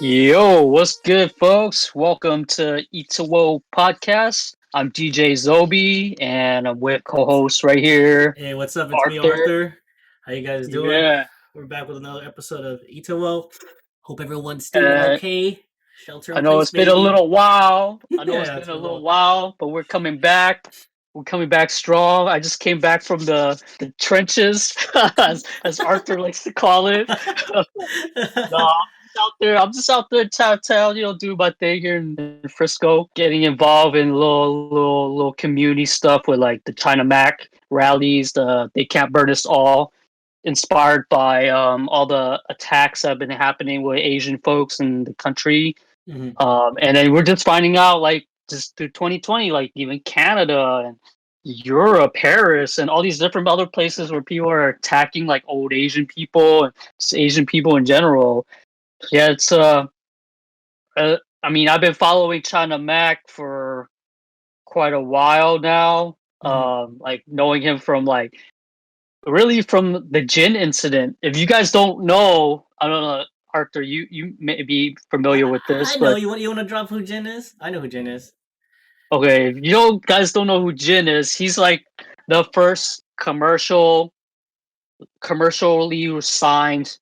Yo, what's good, folks? Welcome to ETAWO podcast. I'm DJ Zobe, and I'm with co-host right here, Hey, what's up? It's me, Arthur. Arthur. How you guys doing? Yeah, We're back with another episode of ETAWO. Hope everyone's doing and okay. Shelter I in know place, it's been a baby. little while. I know it's Yeah, been it's a been a little little. while, but we're coming back. We're coming back strong. I just came back from the trenches, as Arthur likes to call it. No, I'm just out there town, doing my thing here in Frisco, getting involved in little community stuff with like the China Mac rallies, the They Can't Burn Us All, inspired by all the attacks that have been happening with Asian folks in the country. Mhm. And then we're just finding out, like, just through 2020, like even Canada and Europe, Paris, and all these different other places where people are attacking like old Asian people and just Asian people in general. Yeah, I mean, I've been following China Mac for quite a while now. Mhm. Like knowing him from like really from the gin incident. If you guys don't know, I don't know, Arthur, you may be familiar with I this, know but you want to drop who Jin is. I know who Jin is. okay, if you don't guys don't know who Jin is, he's like the first commercially signed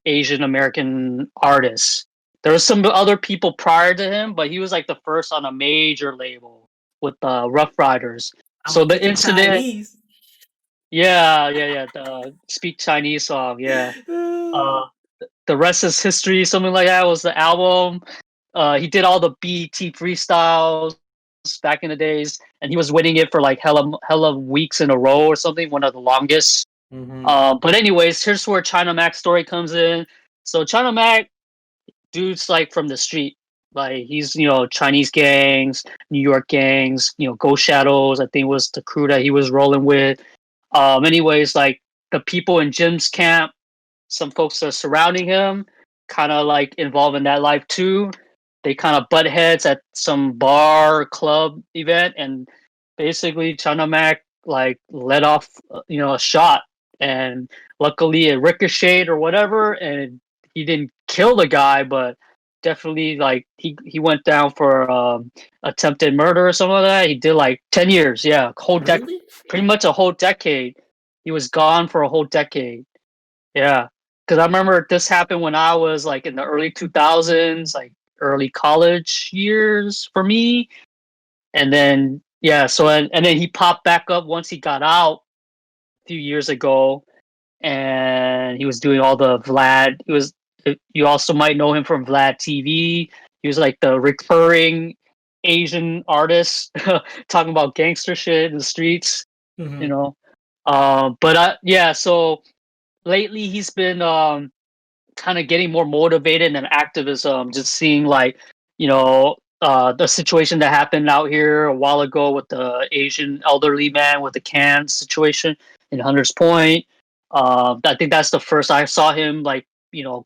Asian American artist. There was some other people prior to him, but he was like the first on a major label with the Rough Riders. I'm So gonna the teach you incident, Chinese. yeah, the Speak Chinese song, yeah. Uh, the rest is history, something like that was the album. He did all the BET freestyles back in the days, and he was winning it for like hella weeks in a row or something, one of the longest. Mhm. But anyways, here's where China Mac's story comes in. So China Mac, dude's like from the street. Like he's, Chinese gangs, New York gangs, Ghost Shadows, I think was the crew that he was rolling with. Anyways, like the people in Jim's camp, some folks are surrounding him, kind of like involved in that life too. They kind of butt heads at some bar club event, and basically China Mac like let off, a shot, and luckily it ricocheted or whatever, and he didn't kill the guy, but definitely like he went down for attempted murder or something like that. He did like 10 years, yeah, Really? pretty much a whole decade. He was gone for a whole decade. Yeah, because I remember this happened when I was like in the early 2000s, like early college years for me. And then, yeah, so, and then he popped back up once he got out a few years ago, and he was doing all the Vlad. You also might know him from Vlad TV. He was like the recurring Asian artist talking about gangster shit in the streets, you Mhm. know. But yeah, so lately he's been kind of getting more motivated in activism, just seeing like, the situation that happened out here a while ago with the Asian elderly man with the can situation in Hunters Point. I think that's the first I saw him like,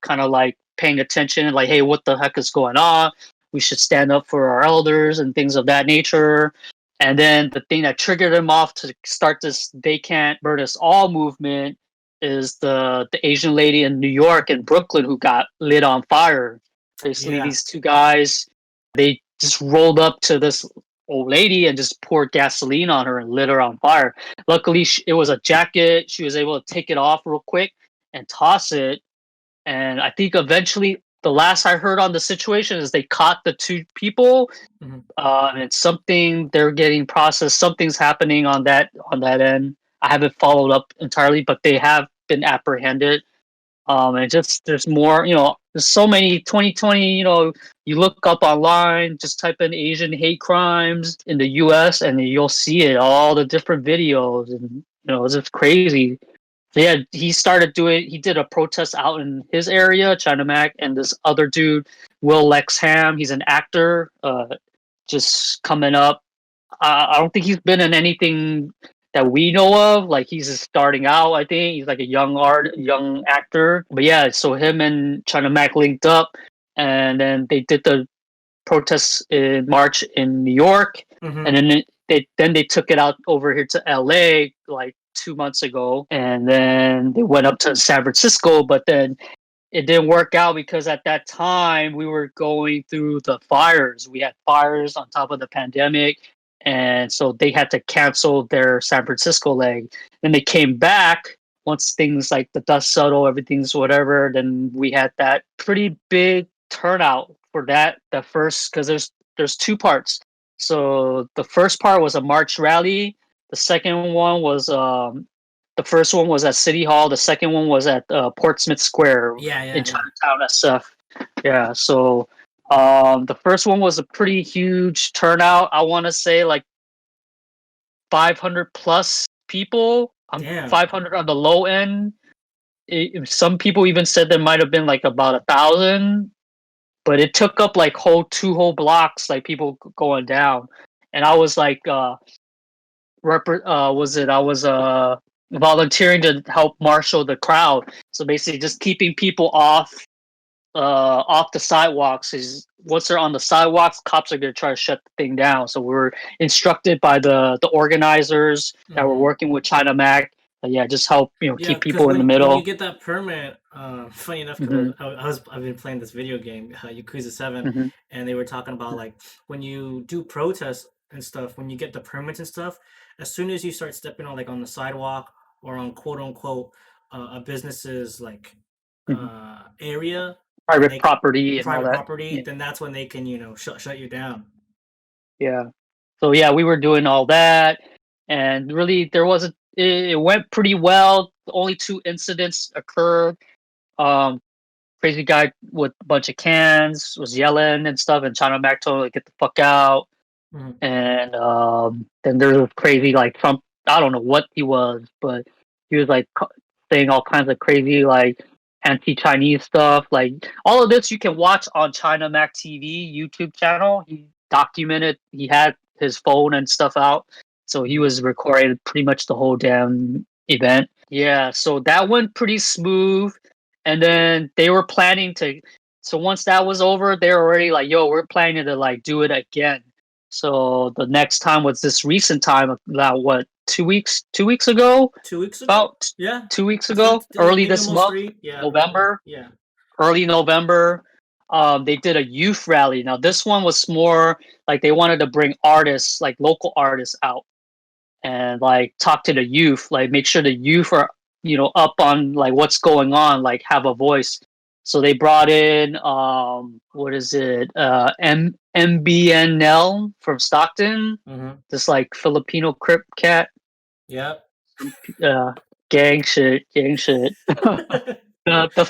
kind of like paying attention and like, hey, what the heck is going on? We should stand up for our elders and things of that nature. And then the thing that triggered him off to start this "They Can't Burn Us All" movement is the Asian lady in New York and Brooklyn who got lit on fire. Basically, Yeah. these two guys, they just rolled up to this old lady and just poured gasoline on her and lit her on fire. Luckily, it was a jacket. She was able to take it off real quick and toss it. And I think eventually, the last I heard on the situation is they caught the two people, Mhm. and it's something they're getting processed. Something's happening on that end. I haven't followed up entirely, but they have been apprehended. And just there's more. There's so many 2020. You look up online, just type in Asian hate crimes in the U.S. and you'll see it. All the different videos, and it's just crazy. So yeah, he did a protest out in his area, China Mac, and this other dude, Lex Ham. He's an actor, just coming up. I don't think he's been in anything that we know of. Like he's just starting out. I think he's like a young actor. But yeah, so him and China Mac linked up, and then they did the protests in March in New York, and Mhm. then they took it out over here to L.A. like 2 months ago, and then they went up to San Francisco. But then it didn't work out because at that time we were going through the fires. We had fires on top of the pandemic, and so they had to cancel their San Francisco leg. Then they came back once things like the dust settled, everything's whatever. Then we had that pretty big turnout for that. The first, because there's two parts. So the first part was a March rally. The second one was the first one was at City Hall. The second one was at Portsmouth Square Yeah, in yeah, yeah. Chinatown, SF. Yeah, so the first one was a pretty huge turnout. I want to say like 500 plus people. Damn. 500 on the low end. Some people even said there might have been like about 1,000, but it took up like two whole blocks, like people going down. And I was like, I was volunteering to help marshal the crowd. So basically, just keeping people off the sidewalks. Is once they're on the sidewalks, cops are gonna try to shut the thing down. So we were instructed by the organizers that were working with China Mac. Yeah, just help Yeah, keep because people in the when you middle. get that permit, funny enough, because Hmm. I've been playing this video game, Yakuza 7, Hmm. and they were talking about like when you do protests and stuff, when you get the permits and stuff, as soon as you start stepping on like on the sidewalk or on quote unquote a business's like Hmm. area, then Private they property and all private that. property, Yeah. then that's when they can shut you down. Yeah. So yeah, we were doing all that, and really there wasn't. It went pretty well. Only two incidents occurred. Um, Crazy guy with a bunch of cans was yelling and stuff, and China Mac told him to get the fuck out. Mhm. And then there was crazy like Trump. I don't know what he was, but he was like saying all kinds of crazy like anti-Chinese stuff. Like all of this you can watch on China Mac TV YouTube channel. He documented. He had his phone and stuff out, so he was recording pretty much the whole damn event. Yeah, so that went pretty smooth. And then they were planning to. So once that was over, they were already like, "Yo, we're planning to like do it again." So the next time was this recent time, about what, 2 weeks? 2 weeks ago, 2 weeks ago? about Yeah, 2 weeks I think ago, early maybe this almost month, three. Yeah, November, yeah. early November. They did a youth rally. Now this one was more like they wanted to bring artists, like local artists, out and like talk to the youth, like make sure the youth are up on like what's going on, like have a voice. So they brought in what is it, MBNL from Stockton, Mm-hmm. this like Filipino crip cat. Yep. uh gang shit. The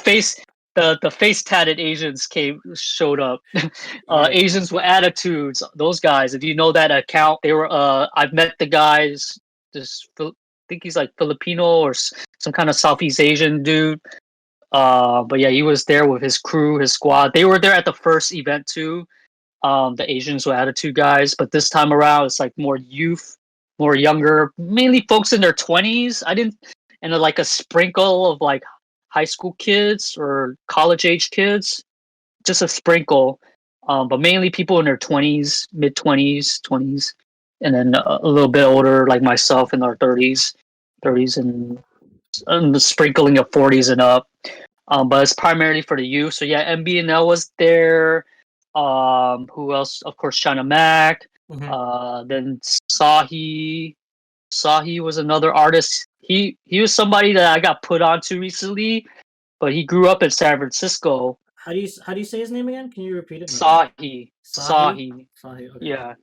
face, the face tatted Asians showed up. Yeah. Asians with attitudes, those guys. If you know that account, they were. I've met the guys. I think he's like Filipino or some kind of Southeast Asian dude. But yeah, he was there with his crew, his squad. They were there at the first event too. The Asians with attitude guys, but this time around it's like more youth, more younger, mainly folks in their 20s. I didn't, and like a sprinkle of like high school kids or college age kids, just a sprinkle. But mainly people in their 20s, mid 20s, 20s, and then a little bit older, like myself in our 30s, and the sprinkling of 40s and up. But it's primarily for the youth. So yeah, MBNL was there. Who else? Of course, China Mac. Mm-hmm. Then Sahi. Sahi was another artist. He was somebody that I got put onto recently, but he grew up in San Francisco. How do you say his name again? Can you repeat it? My bad. Sahi. Sahi. Sahi. Sahi. Okay. Yeah,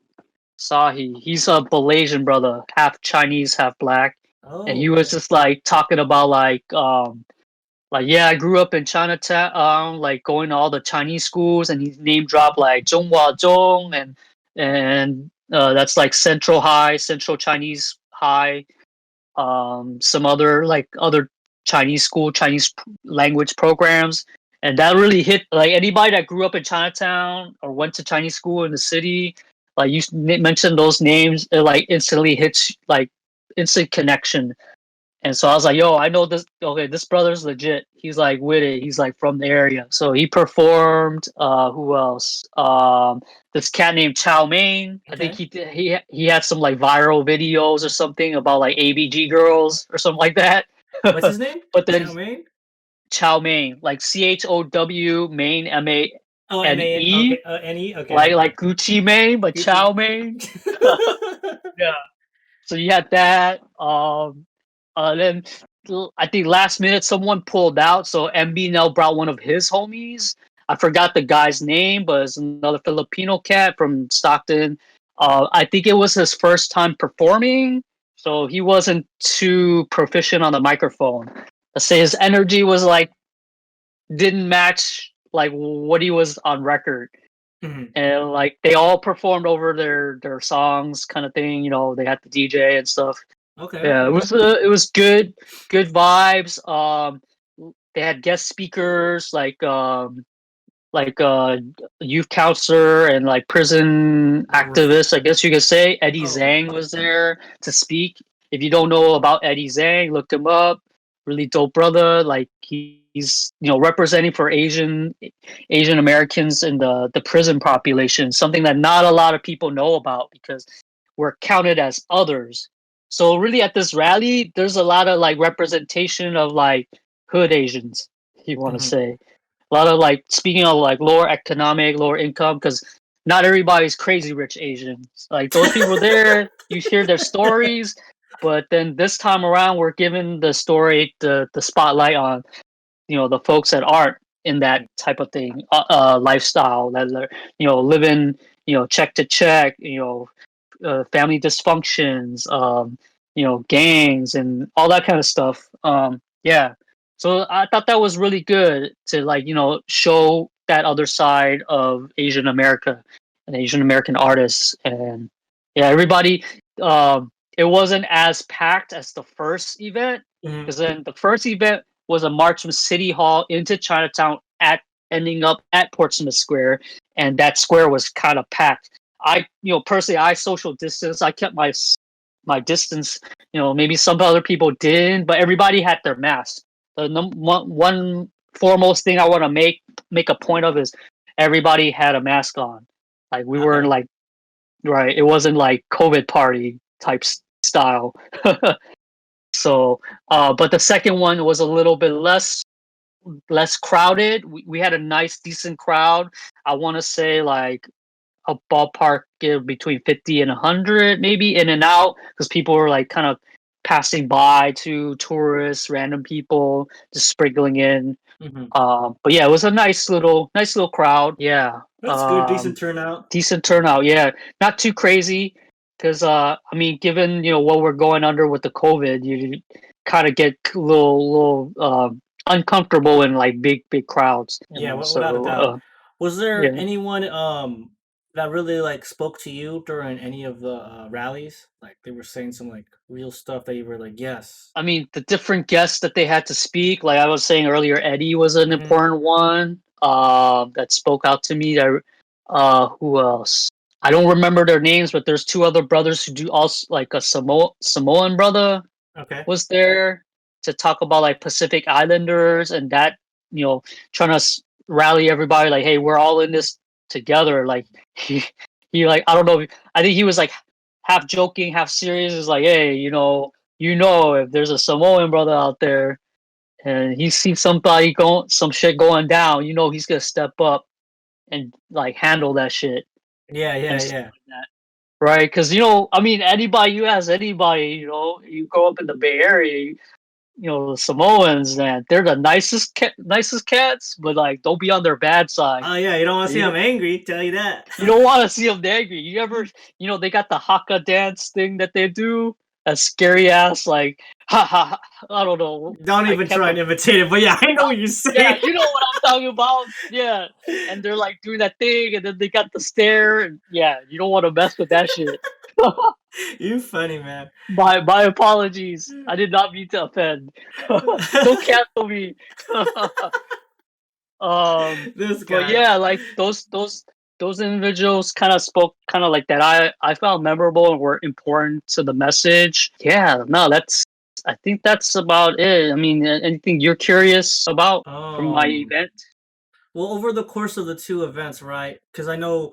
Sahi. He's a Malaysian brother, half Chinese, half black. And Oh, he was okay. just like talking about like yeah, I grew up in Chinatown, like going to all the Chinese schools, and he name dropped like Zhonghua Zhong and that's like Central High, Central Chinese High, some other Chinese school, language programs, and that really hit like anybody that grew up in Chinatown or went to Chinese school in the city. Like you mentioned those names, it like instantly hits like instant connection. And so I was like, yo, I know this. Okay, this brother's legit. He's like with it. He's like from the area. So he performed. Who else? This cat named Chow Mein. I think Okay. he had some like viral videos or something about like ABG girls or something like that. What's his name? But then Chow Mein? chow mein, like CHOW main Oh, MAN. MANE, Okay. NE. Okay. like Gucci Mane, but Gucci. chow mein. Yeah. So you had that. Then I think last minute someone pulled out, so MB now brought one of his homies. I forgot the guy's name, but it's another Filipino cat from Stockton. I think it was his first time performing, so he wasn't too proficient on the microphone. Let's say his energy was like didn't match like what he was on record, Mhm. and like they all performed over their songs, kind of thing. They had the DJ and stuff. Okay. Yeah, Okay. it was good vibes. They had guest speakers like youth counselor and like prison Ref- activist, I guess you could say. Eddie oh. Zhang was there to speak. If you don't know about Eddie Zhang, look him up. Really dope brother. Like he's representing for Asian Americans in the prison population, something that not a lot of people know about because we're counted as others. So really at this rally, there's a lot of like representation of like hood Asians, you want to Mhm. say. A lot of like speaking of like lower income, because not everybody's crazy rich Asians. Like those people there, you hear their stories, but then this time around, we're giving the story the spotlight on the folks that aren't in that type of thing lifestyle, that are living check to check, family dysfunctions, gangs and all that kind of stuff. Yeah. So I thought that was really good to like, show that other side of Asian America and Asian American artists. And yeah, everybody, it wasn't as packed as the first event, Mhm. because then the first event was a march from City Hall into Chinatown at ending up at Portsmouth Square, and that square was kind of packed. Personally, I social distance. I kept my distance. Maybe some other people didn't, but everybody had their mask. The one foremost thing I want to make a point of is everybody had a mask on. Like we weren't Okay. like right. It wasn't like COVID party type style. So, but the second one was a little bit less crowded. We had a nice, decent crowd. I want to say like a ballpark give between 50 and 100 maybe in and out, because people were like kind of passing by, to tourists, random people just sprinkling in. Mhm. But yeah, it was a nice little crowd. Yeah. That's good. Decent turnout. Decent turnout. Yeah, not too crazy, because I mean, given what we're going under with the COVID, you kind of get a little uncomfortable in like big crowds. Yeah, without a So doubt. Was there yeah. anyone that really like spoke to you during any of the rallies? Like they were saying some like real stuff that you were like, yes. I mean, the different guests that they had to speak, like I was saying earlier, Eddie was an Hmm. important one that spoke out to me. Who else? I don't remember their names, but there's two other brothers who do also like a Samoan brother Okay. was there to talk about like Pacific Islanders, and that you know trying to rally everybody like, hey, we're all in this together. Like he like I don't know. I think he was like half joking, half serious. Is like, hey, if there's a Samoan brother out there and he sees some shit going down, he's gonna step up and like handle that shit Yeah, yeah, and stuff yeah. like that. Right? Because I mean, you ask anybody, you grow up in the Bay Area, the Samoans, man, they're the nicest cats, but like, don't be on their bad side. Oh yeah, you don't want to see You him angry. Tell you that. you don't want to see them angry. You ever, they got the haka dance thing that they do. That scary ass, like, ha ha. I don't know. Don't I even kept try a and imitate it. But yeah, I know what you're saying. Yeah, you know what I'm talking about. Yeah, and they're like doing that thing, and then they got the stare. And yeah, you don't want to mess with that shit. You funny man. My apologies. I did not mean to offend. Don't cancel me. um, This but guy. yeah, like those individuals kind of spoke kind of like that. I found memorable and were important to the message. Yeah, no, I think that's about it. I mean, anything you're curious about from my Um. event? Well, over the course of the two events, right? Because I know,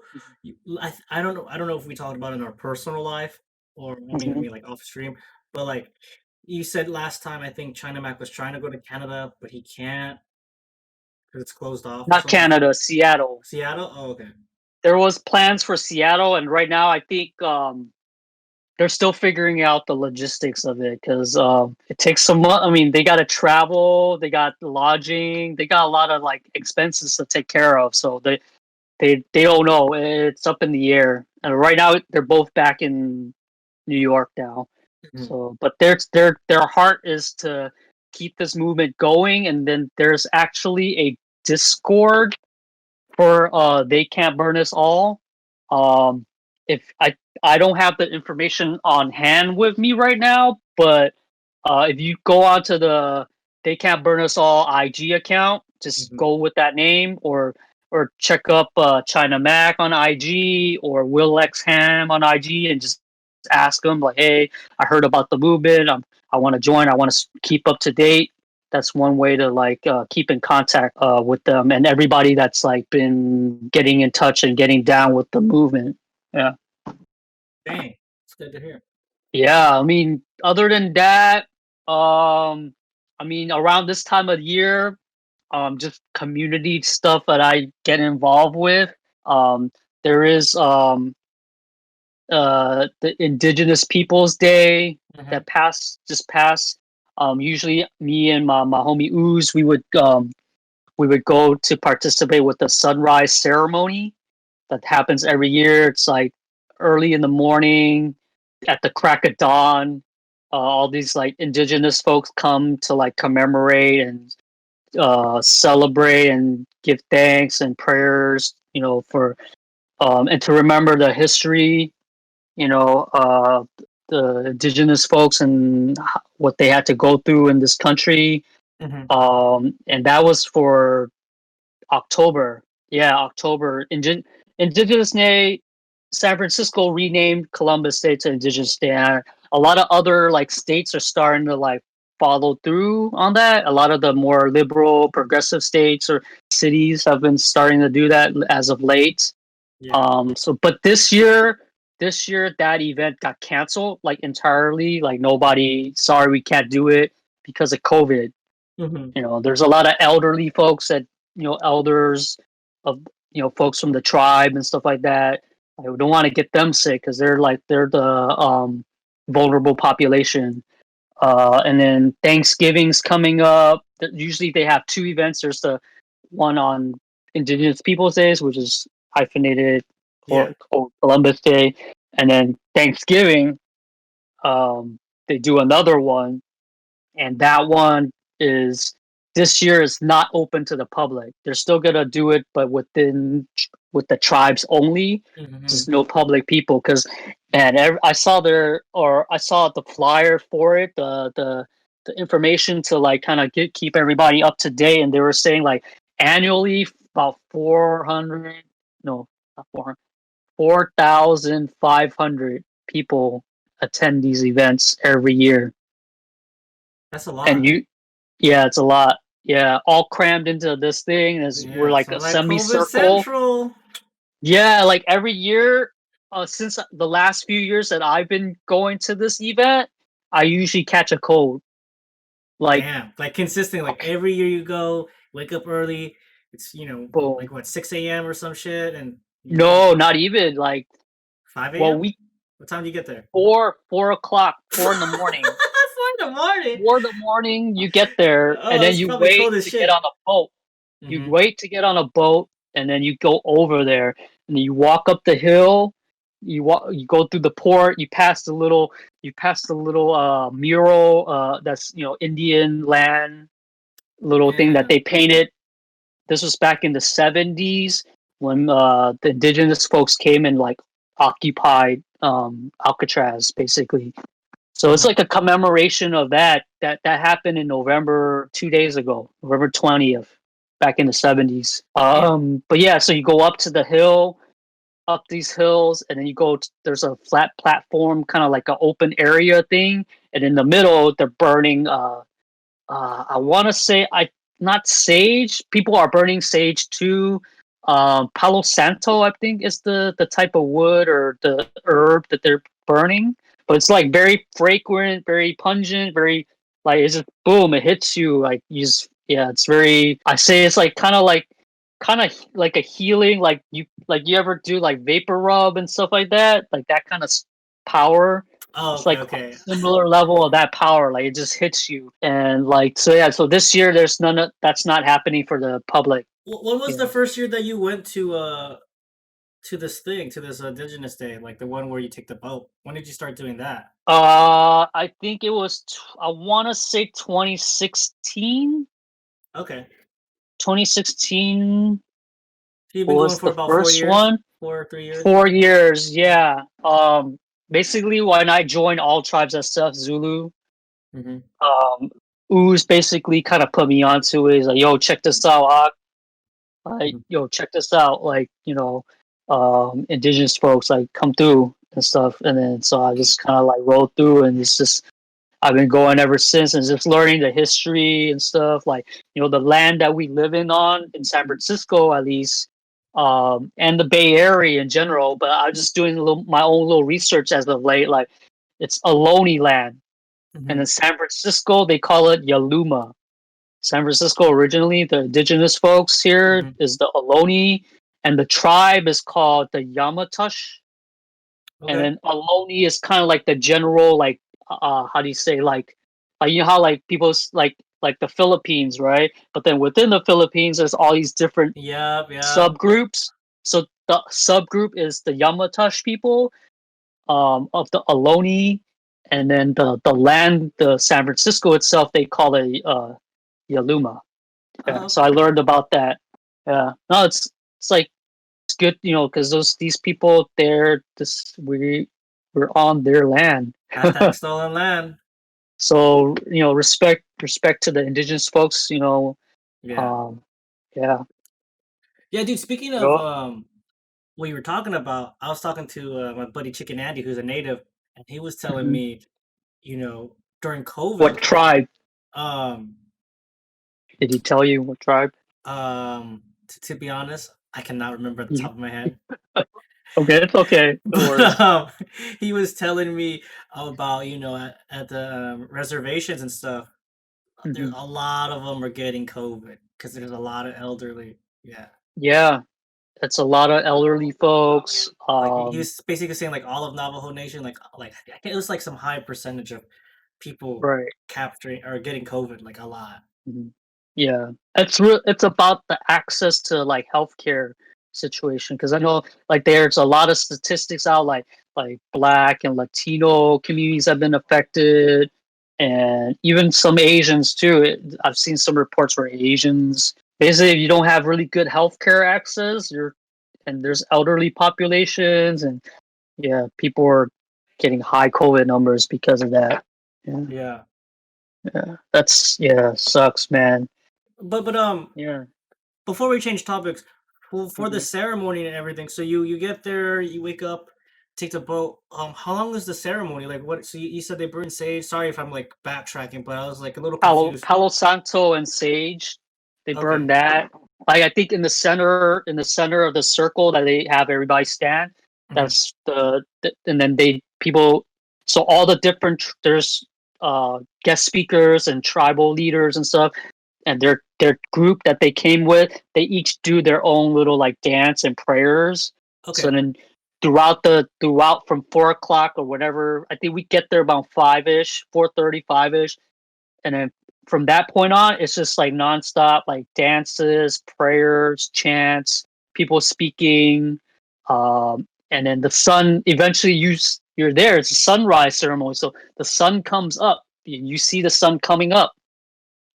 I don't know, I don't know if we talked about it in our personal life or I Mhm. mean, like off stream, but like You said last time I think China Mac was trying to go to Canada, but he can't because it's closed off or Not something. Canada, Seattle. Seattle? Oh, okay. There was plans for Seattle, and right now I think they're still figuring out the logistics of it because it takes some money. I mean, they got to travel, they got lodging, they got a lot of like expenses to take care of. So they don't know. It's up in the air. And right now they're both back in New York now. Mhm. So, but their heart is to keep this movement going. And then there's actually a Discord for They Can't Burn Us All. Um, if I don't have the information on hand with me right now, but if you go onto the They Can't Burn Us All IG account, just Mhm. go with that name, or check up China Mac on IG or Will Lex Ham on IG, and just ask them like, hey, I heard about the movement. I want to join. I want to keep up to date. That's one way to like keep in contact with them and everybody that's like been getting in touch and getting down with the movement. Yeah. Dang, it's good to hear. Yeah, I mean, other than that, I mean, around this time of year, just community stuff that I get involved with. Um, there is the Indigenous Peoples Day Hmm. that just passed. Usually, me and my homie Ooze, we would go to participate with the sunrise ceremony that happens every year. It's like early in the morning, at the crack of dawn. All these like indigenous folks come to like commemorate and celebrate and give thanks and prayers, for and to remember the history, the indigenous folks and what they had to go through in this country. Hmm. And that was for October. Yeah, October. Indigenous Day. San Francisco renamed Columbus Day to Indigenous Day. And a lot of other like states are starting to like follow through on that. A lot of the more liberal, progressive states or cities have been starting to do that as of late. Yeah. So, but this year that event got canceled like entirely. Like nobody, sorry, we can't do it because of COVID. Hmm. There's a lot of elderly folks that, elders of, folks from the tribe and stuff like that. I don't want to get them sick because they're the vulnerable population. And then Thanksgiving's coming up. Usually they have two events. There's the one on Indigenous Peoples Days, which is hyphenated Yeah. called Columbus Day, and then Thanksgiving. They do another one, and that one is this year is not open to the public. They're still gonna do it, but with the tribes only, Hmm. just no public people. Because and I saw the flyer for it, the information to like kind of keep everybody up to date, and they were saying like annually about 400, no, not 400, 4,500 people attend these events every year. That's a And lot. yeah, it's a lot. Yeah, all crammed into this thing. As we're Yeah. like Sounds a like COVID semicircle. Central. Yeah, like every year, since the last few years that I've been going to this event, I usually catch a cold. Like, Damn. Like consistent. Like every year you go, wake up early. It's boom. like what 6 a.m. or some shit, and you No, not even like. 5 Well, a.m. we What time do you get there? 4 o'clock, 4 in the morning. 4 in the morning. 4 in the morning, you get there, and Oh, then it's you probably wait cold as to get shit. on a boat. You Hmm. wait to get on a boat, and then you go over there, and you walk up the hill. You go through the port. You pass the little mural. That's Indian land little thing that Yeah. they painted. This was back in the '70s when the indigenous folks came and like occupied Alcatraz, basically. So it's Hmm. like a commemoration of that happened in November 2 days ago, November 20th, back in the '70s. Damn. But yeah, so you go up to the hill, up these hills, and then there's a flat platform, kind of like an open area thing, and in the middle they're burning. I want to say I not sage. People are burning sage too. Palo Santo, I think, is the type of wood or the herb that they're burning. but it's like very fragrant, very pungent, very like it's just boom, it hits you like you just yeah, it's very. I say it's like kind of like a healing, like you ever do like vapor rub and stuff like that kind of power. Oh, It's okay, like a okay. similar level of that power, like it just hits you, and like so yeah. So this year, there's none of that's not happening for the public. When was the Yeah. first year that you went to this thing, to this Indigenous Day, like the one where you take the boat? When did you start doing that? I think it was. I want to say 2016. Okay. 2016 So you've been going was for the about four first years, one. 4 or 3 years. 4 years, yeah. Basically, when I joined All Tribes SF Zulu, Mm-hmm. um, Ooze basically kind of put me onto it. He's like, "Yo, check this out, Ak. Like, Mm-hmm. yo, check this out. Like, indigenous folks like come through and stuff." And then so I just kind of like rolled through, and it's just I've been going ever since, and just learning the history and stuff. Like, the land that we live in San Francisco, at least, and the Bay Area in general. But I'm just doing my own little research as of late. Like, it's Ohlone land, and Mm-hmm. in San Francisco they call it Yaluma. San Francisco originally, the indigenous folks here Mm-hmm. is the Ohlone, and the tribe is called the Yamatush. And Okay. then Ohlone is kind of like the general, like, how do you say, like you know how like like the Philippines, right? But then within the Philippines, there's all these different Yep, yep. subgroups. So the subgroup is the Yamatush people, of the Ohlone, and then the land, the San Francisco itself, they call it Yaluma. Yeah, Oh, so I okay. learned about that. Yeah, no, it's like it's good, because these people, we're on their land. Hashtag stolen land. So respect to the indigenous folks. Yeah. Um, yeah, Yeah, dude, speaking of Yo. what you were talking about, I was talking to my buddy Chicken Andy, who's a native, and he was telling Mhm. me, during What COVID, tribe um, did he tell you? What tribe? to be honest, I cannot remember at the Mhm. top of my head. Okay, it's okay. No But worries. he was telling me about, at the reservations and stuff, there Hmm. a lot of them are getting COVID because there's a lot of elderly. Yeah. Yeah, it's a lot of elderly folks. Like he was basically saying like all of Navajo Nation, like it was like some high percentage of people Right. capturing or getting COVID, like a lot. Mhm. Yeah, it's real. It's about the access to like healthcare situation, because I know like there's a lot of statistics out, like Black and Latino communities have been affected, and even some Asians too. I've seen some reports where Asians basically, if you don't have really good healthcare access, and there's elderly populations, and yeah, people are getting high COVID numbers because of that. Yeah, Yeah. yeah, yeah, sucks, man. But Yeah. before we change topics, for the Mhm. ceremony and everything, so you get there, you wake up, take the boat. How long is the ceremony? Like what? So you said they burn sage. Sorry if I'm like backtracking, but I was like a little confused. Palo Santo and sage, they burn Okay. that. Like I think in the center of the circle that they have everybody stand. Hmm. That's and then people. So all the different there's guest speakers and tribal leaders and stuff, and their group that they came with, they each do their own little like dance and prayers. So Okay. then throughout from 4 o'clock or whatever, I think we get there about 5 ish, 4:30, 5 ish, and then from that point on, it's just like nonstop, like dances, prayers, chants, people speaking, and then the sun. Eventually, you're there. It's a sunrise ceremony, so the sun comes up. You see the sun coming up,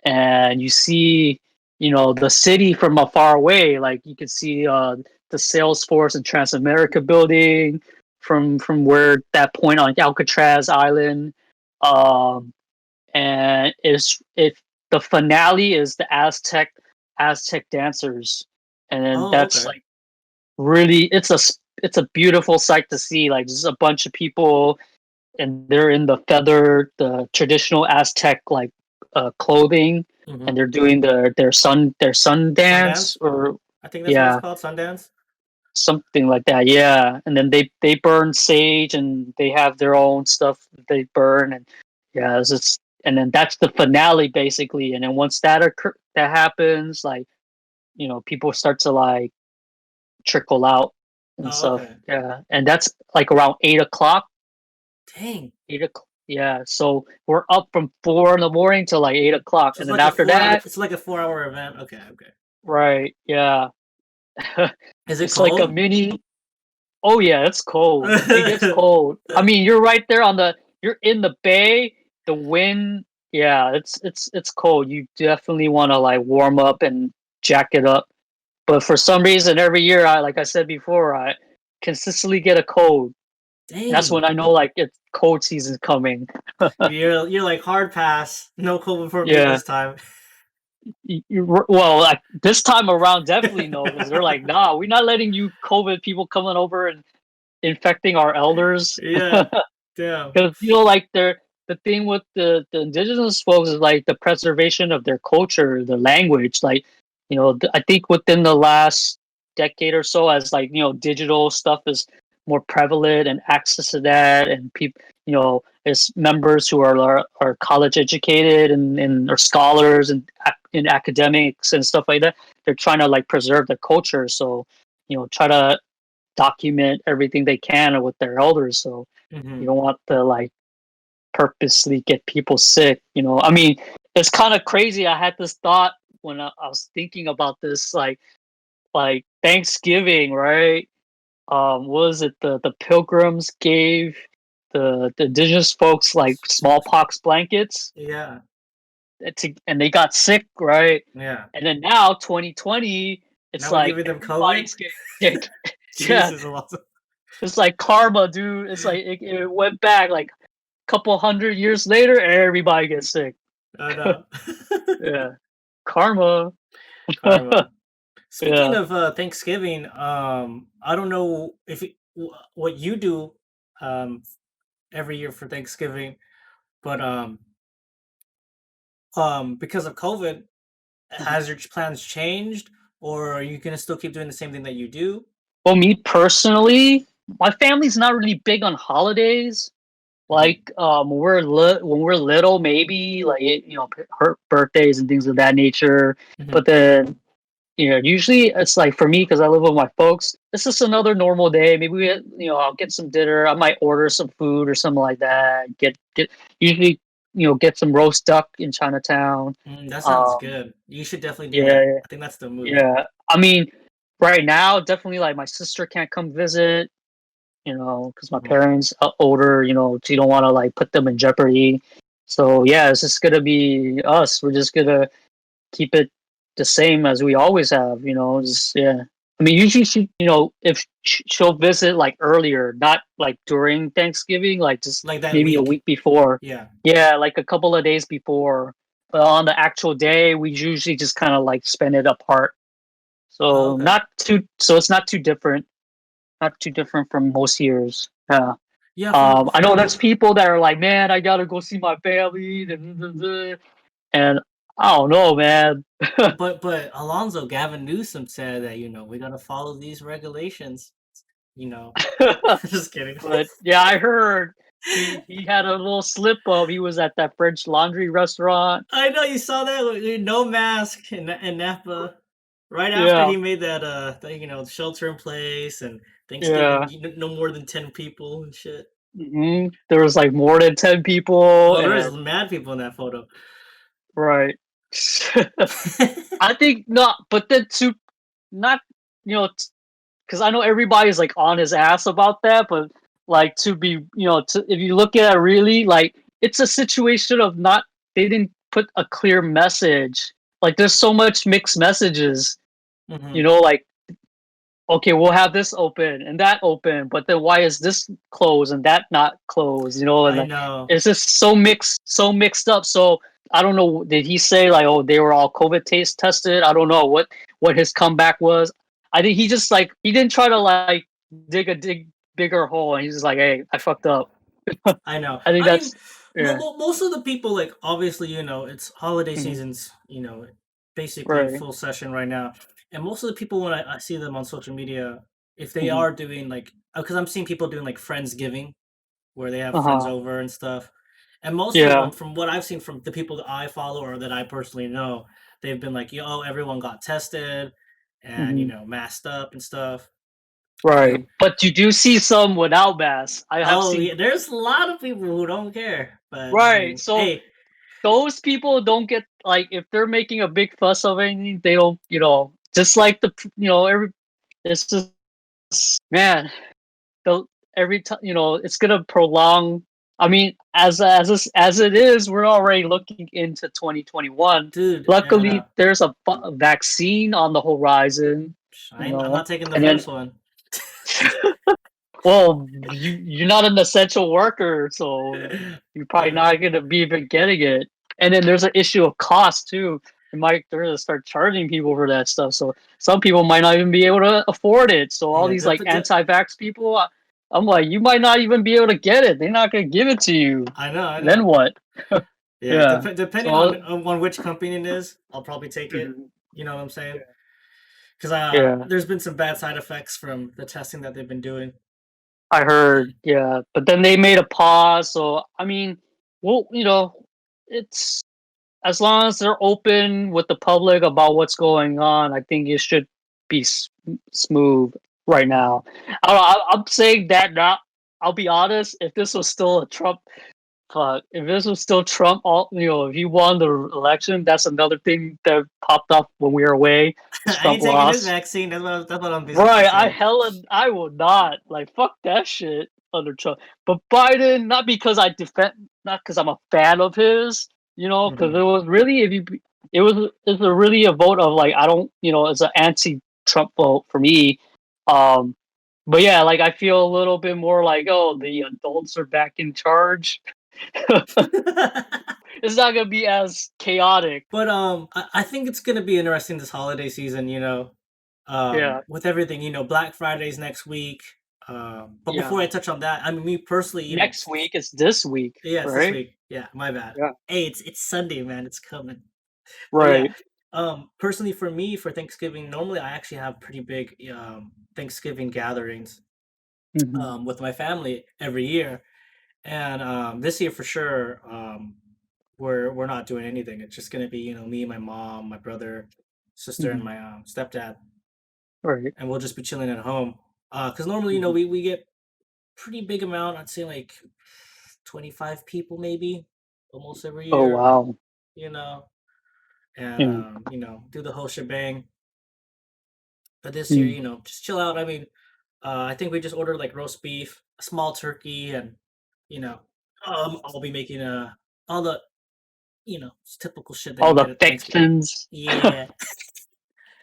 and you see, the city from afar away. Like you can see the Salesforce and Transamerica building from where that point on Alcatraz Island. Um, and it's if the finale is the Aztec dancers, and then Oh, that's okay. like really it's a beautiful sight to see, like just a bunch of people, and they're in the traditional Aztec like clothing, Hmm. and they're doing their sun dance, Sundance. or I think that's what it's yeah, called. Sundance. something like that. Yeah, and then they burn sage and they have their own stuff that they burn, and yeah, it's just and then that's the finale basically. And then once that happens, like people start to like trickle out and Oh, stuff. okay. Yeah, and that's like around 8 o'clock. Dang. 8 o'clock. Yeah, so we're up from 4 in the morning till like 8 o'clock, So and then after that, it's like a 4 hour event. Okay, okay. right? Yeah, Is it it's like a cold? mini. Oh yeah, it's cold. It gets cold. I mean, you're right there you're in the bay. The wind, yeah, it's cold. You definitely want to like warm up and jacket up. But for some reason, every year, like I said before, I consistently get a cold. That's when Dang. I know like it's cold season's coming. You're like hard pass. No COVID for me Yeah. this time. Well, like this time around, definitely no, because they're like, nah, we're not letting you COVID people coming over and infecting our elders. Yeah. Damn. Because like the thing with the indigenous folks is like the preservation of their culture, the language. Like, I think within the last decade or so, as like digital stuff is more prevalent and access to that, and people, as members who are college educated and are scholars and in academics and stuff like that, they're trying to like preserve their culture. So, try to document everything they can with their elders. So you Hmm. don't want to like purposely get people sick. I mean, it's kind of crazy. I had this thought when I was thinking about this, like Thanksgiving, right? What was it? The Pilgrims gave the indigenous folks like smallpox blankets, Yeah. and they got sick, right? Yeah. And then now 2020, it's Now we're like giving them COVID. everybody's getting sick. Yeah, Jesus, a lot. it's like karma, dude. It's like it went back like couple hundred years later, everybody gets sick. Oh no. Yeah, karma. Karma. Speaking Yeah. of Thanksgiving, I don't know if what you do um, every year for Thanksgiving, but because of COVID, Mhm. has your plans changed, or are you gonna still keep doing the same thing that you do? Well, me personally, my family's not really big on holidays. Hmm. Like when we're little, maybe like her birthdays and things of that nature. Hmm. But then usually it's like for me because I live with my folks. It's just another normal day. Maybe I'll get some dinner. I might order some food or something like that. Get usually get some roast duck in Chinatown. That sounds Um, good. You should definitely do that. yeah, I think that's the move. yeah. I mean, right now, definitely like my sister can't come visit, because my Mhm. parents are older, so you don't want to like put them in jeopardy. So yeah, it's just gonna be us. We're just gonna keep it the same as we always have, just, yeah. I mean, usually if she'll visit like earlier, not like during Thanksgiving, like just Like that maybe a week. week before. Yeah. Yeah, like a couple of days before. But on the actual day, we usually just kind of like spend it apart. Oh, So okay. so it's not too different from most years. Yeah. Yeah. From I know there's people that are like, man, I gotta go see my family, and I don't know, man. but Alonzo Gavin Newsom said that we gotta follow these regulations. You know, just kidding. But yeah, I heard he had a little slip up. He was at that French Laundry restaurant. I know you saw that with no mask in Napa. Right after Yeah, he made that shelter in place and Thanksgiving, yeah. no more than 10 people and shit. There was like more than 10 people, Oh, there is and mad people in that photo. right. I think not, but then to not, you know, because I know everybody's like on his ass about that, but like to be, if you look at it really, like it's a situation of not, they didn't put a clear message. Like there's so much mixed messages, Hmm. like, okay, we'll have this open and that open, but then why is this closed and that not closed? And I like know. it's just so mixed up. So I don't know. Did he say like, oh, they were all COVID tested? I don't know what his comeback was. I think he just like he didn't try to like dig bigger hole, and he's just like, hey, I fucked up. I know. I think I mean, that's yeah, most of the people, like, obviously, it's holiday mhm, seasons, basically right, full session right now. And most of the people, when I see them on social media, if they Mhm. are doing like, because I'm seeing people doing like Friendsgiving where they have friends Uh-huh. over and stuff. And most of Yeah. them, from what I've seen from the people that I follow or that I personally know, they've been like, yo, everyone got tested and, Mhm. masked up and stuff. I Right. mean, But you do see some without masks. I have oh, seen. yeah, there's a lot of people who don't care. But I Right. mean, So hey, those people don't get, like, if they're making a big fuss of anything, they don't, just like every it's just, man, the every time, it's gonna prolong. I mean, as it is, we're already looking into 2021. dude, and Luckily, there's a vaccine on the horizon, I'm not taking the and then first one. well, you're not an essential worker, so you're probably Uh, not gonna be even getting it. And then there's an issue of cost too. They're gonna start charging people for that stuff. So some people might not even be able to afford it. So all yeah, these like anti-vax people, I'm like, you might not even be able to get it. They're not gonna give it to you. I know, I Then know. what? Yeah, Yeah. depending So on which company it is, I'll probably take it. mhm, You know what I'm saying? yeah, Because yeah. there's been some bad side effects from the testing that they've been doing. I heard, yeah. But then they made a pause. So I mean, well, it's as long as they're open with the public about what's going on, I think it should be smooth right now. I'm saying that now. I'll be honest. If this was still a Trump, if this was still Trump, if he won the election, that's another thing that popped up when we were away. Is I Trump ain't taking his lost? vaccine. That's what I'm basically Right. saying. I will not, like, fuck that shit under Trump. But Biden, not because not because I'm a fan of his, because Hmm. it was really, it's a really a vote of, like, I don't, it's an anti-Trump vote for me. Um, but yeah, like, I feel a little bit more like, oh, the adults are back in charge. It's not gonna be as chaotic. But I think it's gonna be interesting this holiday season. Yeah, With everything. Black Friday's next week. But before yeah. I touch on that, I mean, me personally, Next week is this week, yeah, it's this right? week. Yeah, my bad. Yeah. Hey, it's Sunday, man. It's coming. But yeah, Right. personally for me, for Thanksgiving, normally I actually have pretty big Thanksgiving gatherings Hmm. with my family every year. And this year for sure, we're not doing anything. It's just gonna be, me, my mom, my brother, sister, and Hmm. my stepdad, Right. and we'll just be chilling at home. Because normally, Mhm. we get pretty big amount. I'd say like 25 people maybe, almost every Oh, year. wow. You know, and Yeah. do the whole shebang. But this year, Mm. just chill out. I mean, I think we just ordered like roast beef, a small turkey, and you know, I'll be making all the typical shit that All you the get at Thanksgiving. fixins. Yeah,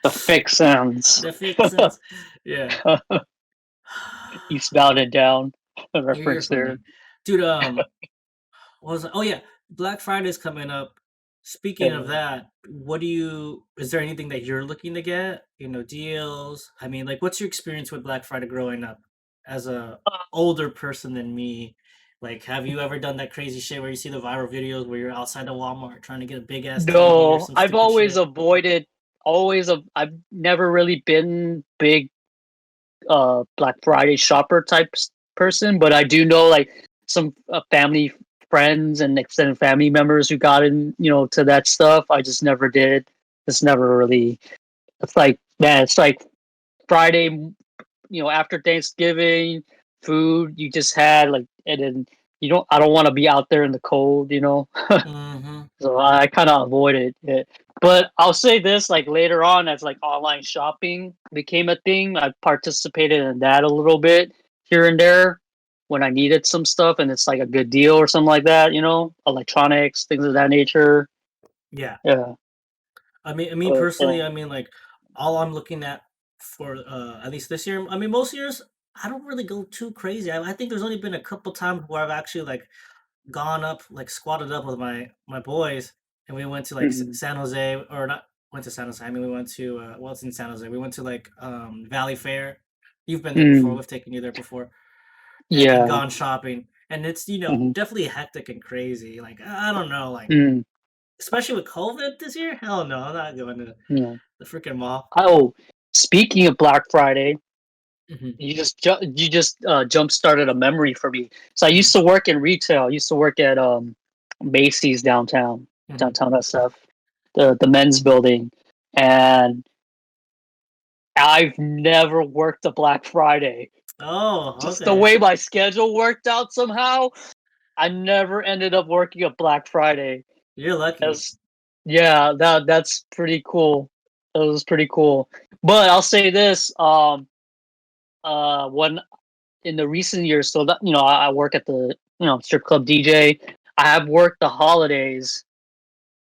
The fixins. the fixins. Yeah, You spouted down the you're reference there. funny, dude. What was it? Oh yeah, Black Friday's coming up. Speaking of Yeah. that, is there anything that you're looking to get? Deals. I mean, like, what's your experience with Black Friday growing up as a older person than me? Like, have you ever done that crazy shit where you see the viral videos where you're outside of Walmart trying to get a big ass TV or No, some I've stupid always shit? avoided, I've never really been big Black Friday shopper type person, but I do know, like, some family friends and extended family members who got in, to that stuff. I just never did. It's never really. It's like, man, it's like Friday, after Thanksgiving, food you just had, like, and then I don't want to be out there in the cold. Mm-hmm. So I kind of avoided it. But I'll say this, like, later on, as like online shopping became a thing, I participated in that a little bit here and there when I needed some stuff and it's like a good deal or something like that, electronics, things of that nature. Yeah. Yeah. I mean, But personally, I mean, like, all I'm looking at for at least this year. I mean, most years I don't really go too crazy. I think there's only been a couple times where I've actually like gone up, like squatted up with my boys, and we went to like mhm. San Jose, or not went to San Jose. I mean, we went to well, it's in San Jose. We went to like Valley Fair. You've been there before. Mm, We've taken you there before, and yeah. gone shopping. And it's Hmm. definitely hectic and crazy. Like, I don't know, like, Mm, especially with COVID this year. Hell no, I'm not going to yeah. the freaking mall. Oh, speaking of Black Friday. Mhm, You just jump started a memory for me. So I mhm, used to work in retail. I used to work at Macy's mhm. downtown SF, the men's building, and I've never worked a Black Friday. Oh, Just the okay. way my schedule worked out somehow, I never ended up working a Black Friday. You're lucky. That's yeah, that's pretty cool. That was pretty cool. But I'll say this, when in the recent years, so that I work at the strip club DJ. I have worked the holidays,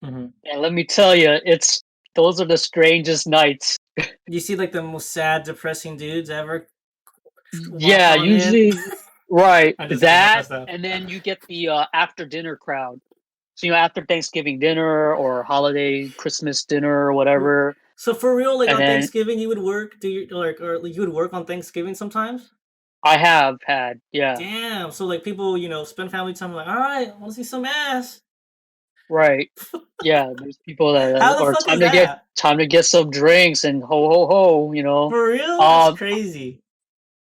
Mhm. and let me tell you, it's those are the strangest nights. You see, like, the most sad, depressing dudes ever walk Yeah, on in? usually right I'm just kidding, that's that, messed up. and then you get the after dinner crowd. So after Thanksgiving dinner or holiday Christmas dinner or R whatever, So for real, like, and on then Thanksgiving, you would work? Do you like or like, you would work on Thanksgiving sometimes? I have had, yeah, Damn, so, like, people, spend family time like, "Alright, wanna see some ass." right, yeah. There's people that How the or fuck is that? time to get some drinks and ho ho ho. For real? That's Um, crazy.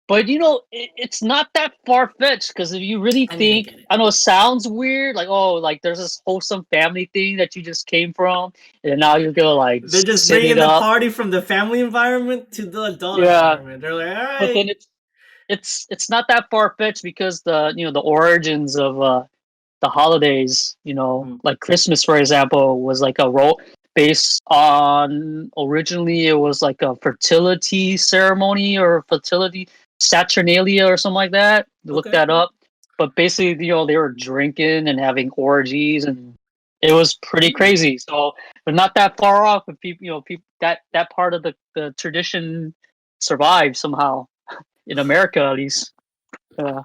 but it's not that far fetched because if you really I mean, I think, get it. I know it sounds weird, like oh, like there's this wholesome family thing that you just came from, and now you're gonna like They're just set it bringing the up, party from the family environment to the adult yeah. environment. They're like, But "Alright." then it's not that far fetched because the origins of the holidays, Mm, like Christmas, for example, was like a role based on originally it was like a fertility ceremony or fertility Saturnalia or something like that. Look okay. that up. But basically, they were drinking and having orgies, and it was pretty Ooh. crazy. So, but not that far off. If people, people that part of the tradition survived somehow in America, at least. Yeah.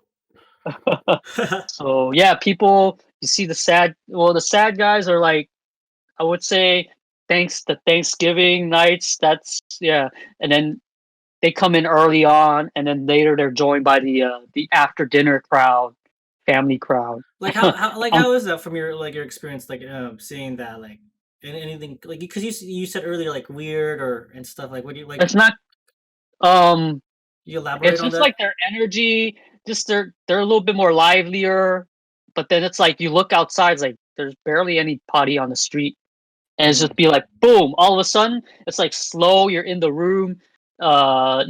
So yeah, people you see the sad guys are like I would say thanks the Thanksgiving nights, that's yeah, and then they come in early on and then later they're joined by the after dinner crowd, family crowd. Like, how um how is that from your experience, like, seeing that, like, anything like, because you said earlier, like, weird or and stuff, like, what do you like, it's not um you elaborate it's on just that? like their energy, just they're a little bit more livelier, but then it's like you look outside, it's like there's barely any potty on the street. And it's just Mhm. be like boom, all of a sudden it's like slow, you're in the room, on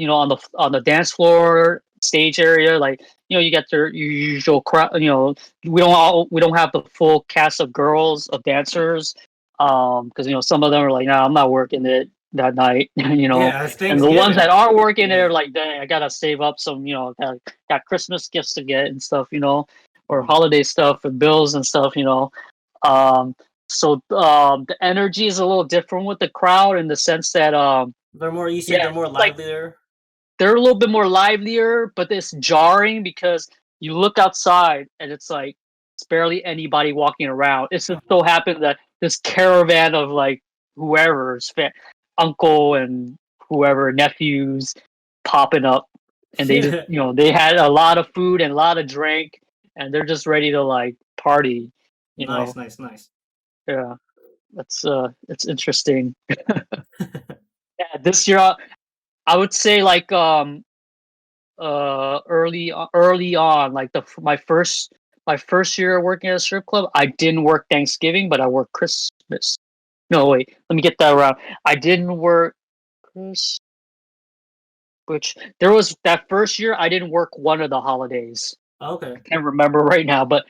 the dance floor stage area, like you get your usual crowd, we don't have the full cast of girls of dancers, because some of them are like nah, I'm not working it that night. Yeah, it's And the ones that Thanksgiving. are working Yeah. they're like dang, I gotta save up some, got Christmas gifts to get and stuff, or Mhm. holiday stuff and bills and stuff. um so the energy is a little different with the crowd in the sense that You said yeah, they're more it's like livelier? they're a little bit more livelier, but it's jarring because you look outside and it's like it's barely anybody walking around. It's just so happens that this caravan of like whoever's uncle and whoever nephews popping up, and they just Yeah. they had a lot of food and a lot of drink, and they're just ready to like party. You Nice, know, nice, nice. yeah. That's it's interesting. Yeah, this year I would say like early on, like my first year working at a strip club, I didn't work Thanksgiving, but I worked Christmas. No, wait, let me get that around. I didn't work Chris, which there was that first year I didn't work one of the holidays. Okay. I can't remember right now, but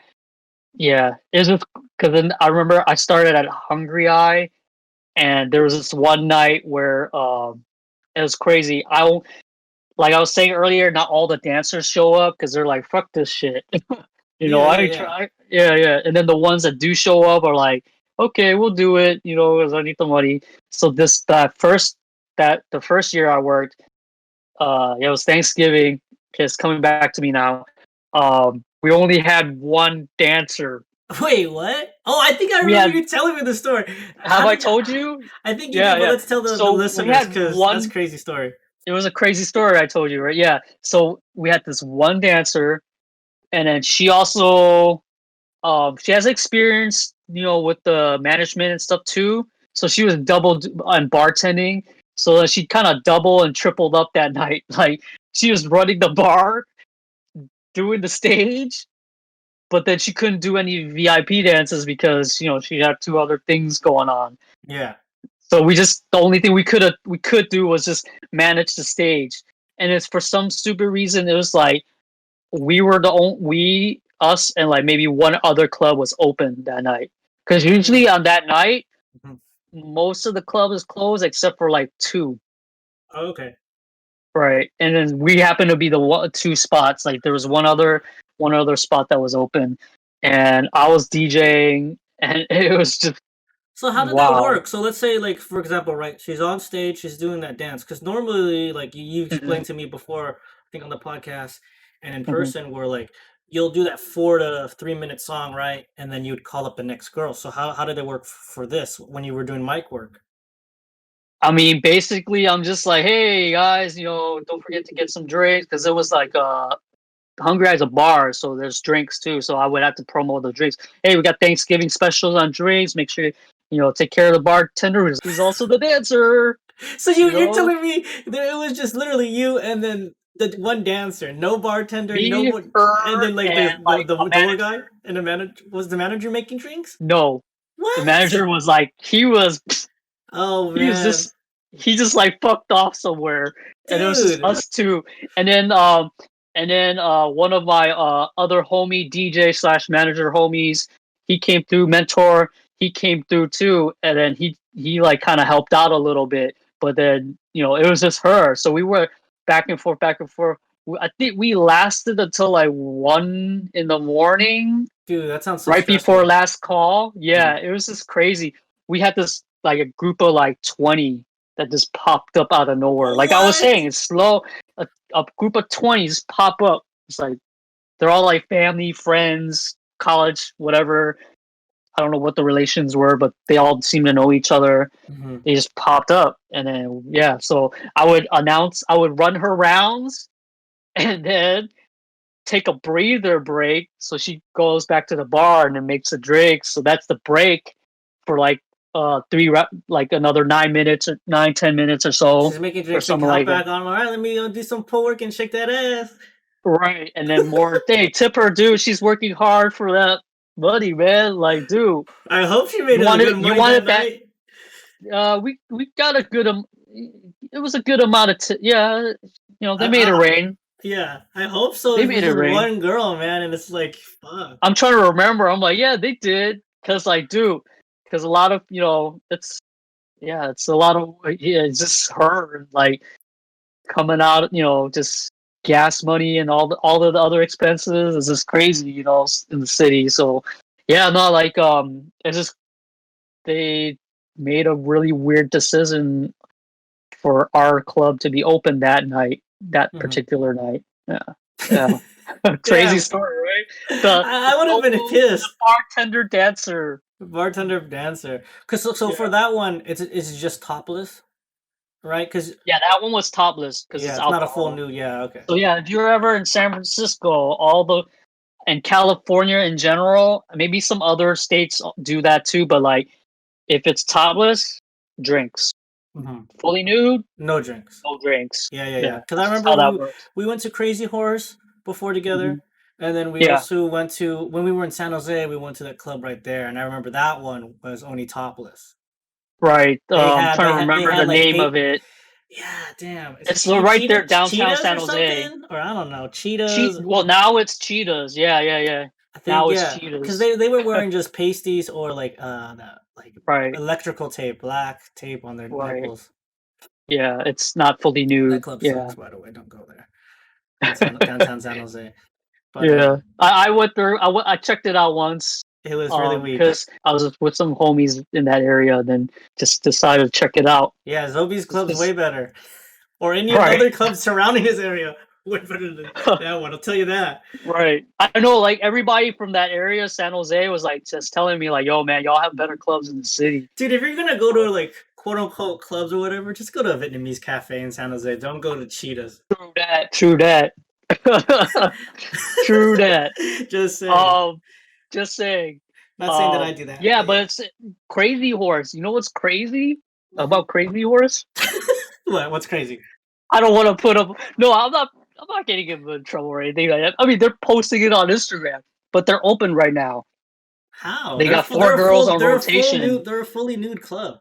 yeah, it was because then I remember I started at Hungry Eye, and there was this one night where it was crazy. Like I was saying earlier, not all the dancers show up because they're like, "Fuck this shit." Yeah, yeah, I yeah. try, yeah, yeah, and then the ones that do show up are like, "Okay, we'll do it," because I need the money. So the first year I worked, it was Thanksgiving. It's coming back to me now. We only had one dancer. Wait, what? Oh, I think I We remember had you telling me the story. Have How I did you told you? I think you Yeah, did, but yeah. let's tell the So we listeners had because that's a one. crazy story. It was a crazy story I told you, right? Yeah. So we had this one dancer, and then she has experience, with the management and stuff too. So she was double on bartending. So she kind of double and tripled up that night. Like she was running the bar, doing the stage, but then she couldn't do any VIP dances because she had two other things going on. Yeah. So the only thing we could do was just manage the stage, and it's for some stupid reason it was like we were the only us and like maybe one other club was open that night, because usually on that night Mhm. most of the club is closed except for like two. Oh, okay. Right, and then we happened to be the two spots. Like there was one other spot that was open, and I was DJing, and it was just So how did that wow. work? So let's say, like, for example, right? She's on stage, she's doing that dance. Because normally, like you Hmm. explained to me before, I think on the podcast and in Hmm. person, where like you'll do that 4 to 3 minute song, right? And then you'd call up the next girl. So how did it work for this when you were doing mic work? I mean, basically, I'm just like, hey guys, don't forget to get some drinks, because it was like Hungry as a bar, so there's drinks too. So I would have to promote the drinks. Hey, we got Thanksgiving specials on drinks. Make sure take care of the bartender, who's also the dancer. So You you're know, telling me that it was just literally you and then the one dancer, no bartender, no me, one, and her, then like and like a the door guy manager. and the manager, was the manager making drinks? No, the What? manager was like, Oh he was man, just he just like fucked off somewhere, and it was just dude. us two. And then one of my other homie DJ slash manager homies, he came through. Mentor, he came through too, and then he like kind of helped out a little bit. But then it was just her, so we were back and forth, back and forth. I think we lasted until like 1 in the morning, Dude, that sounds so right before stressful. last call. Yeah, Mhm. it was just crazy. We had this like a group of like 20 that just popped up out of nowhere. Like I was What? saying, it's slow. A group of 20 just pop up. It's like they're all like family, friends, college, whatever. I don't know what the relations were, but they all seem to know each other. Mhm. They just popped up, and then yeah. So I would run her rounds, and then take a breather break, so she goes back to the bar and then makes a drink. So that's the break for like like another 9 minutes or 9-10 minutes or so, She's making or drinks and something hop like back that. on. All right, let me do some pull work and shake that ass. Right, and then more. Hey, tip her, dude. She's working hard for that money, man. Like, dude, I hope she made a good you money that wanted that. night. We got a good it was a good amount of yeah. They made it I, rain. yeah, I hope so. They If it's made it just rain. one girl, man, and it's like, fuck. I'm trying to remember. I'm like, yeah, they did, because like, dude, because a lot of it's yeah, it's a lot of yeah, it's just her like coming out, just gas money and all the other expenses is just crazy, in the city. So yeah, no, like it's just they made a really weird decision for our club to be open that night, that Mhm. particular night. Yeah, yeah, crazy Damn, story, right? The I would have been local the pissed. bartender dancer. Bartender dancer. Cause so for Yeah. that one, it's just topless, right? Cause Yeah, that one was topless because yeah, it's it's not a full alcohol. nude. Yeah, okay. So yeah, if you're ever in San Francisco, and California in general, maybe some other states do that too, but like if it's topless, drinks. Mhm. Fully nude, No drinks. no drinks. Yeah, yeah, yeah. Yeah, Because I that's just remember how that works. we went to Crazy Horse before Hmm. together, and then we Yeah, also went to when we were in San Jose. We went to that club right there, and I remember that one was only topless. right. I'm trying to They remember had the like name of it. yeah, damn. Is it It's right there downtown cheetahs San or Jose. something? Or I don't know, cheetahs. Well, now it's Cheetahs. Yeah, yeah, yeah. I think Now it's yeah, because Cheetahs. they were wearing just pasties or like that like Right, electrical tape, black tape on their right. nipples. Yeah, it's not fully That nude. club Yeah. sucks, by the way. Don't go there. Downtown San Jose. But Yeah, I went through. I checked it out once, it was really weak. because I was with some homies in that area, and then just decided to check it out. Yeah, Zobe's It's club's way just better. Or any of the right, other clubs surrounding his area. Way better than that one, I'll tell you that. right. I know, like everybody from that area, San Jose, was like just telling me like, "Yo, man, y'all have better clubs in the city." Dude, if you're gonna go to like quote unquote clubs or whatever, just go to a Vietnamese cafe in San Jose. Don't go to Cheetahs. True that. True that. True that. Just saying. Um, just saying. Not saying that I do that, Yeah, but but yeah. it's Crazy Horse. You know what's crazy Mhm. about Crazy Horse? What? What's crazy? I don't want to put up. No, I'm not. I'm not getting them in trouble or anything like that. I mean, they're posting it on Instagram, but they're open right now. How? They got four girls on rotation. they're a fully nude club.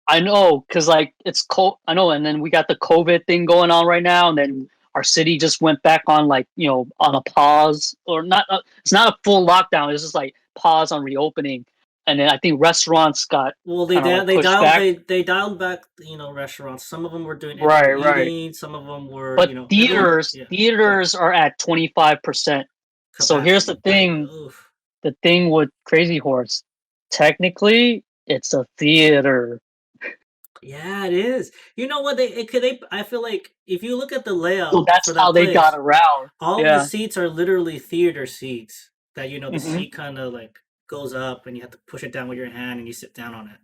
I know, cause like it's cold. I know, and then we got the COVID thing going on right now, and then our city just went back on like on a pause or not. It's not a full lockdown. It's just like pause on reopening, and then I think restaurants got Well, kind of like pushed back. they dialed back, restaurants. Some of them were doing Right, indoor right. eating. Some of them were, But everyone. theaters Yeah, theaters are at 25%. So here's the capacity. thing. Oof. The thing with Crazy Horse, technically, it's a theater. Yeah, it is. You know what? They. I feel like if you look at the So layout that's for how that they got place, around. all of the Yeah. seats are literally theater seats. That the Hmm. seat kind of like goes up, and you have to push it down with your hand, and you sit down on it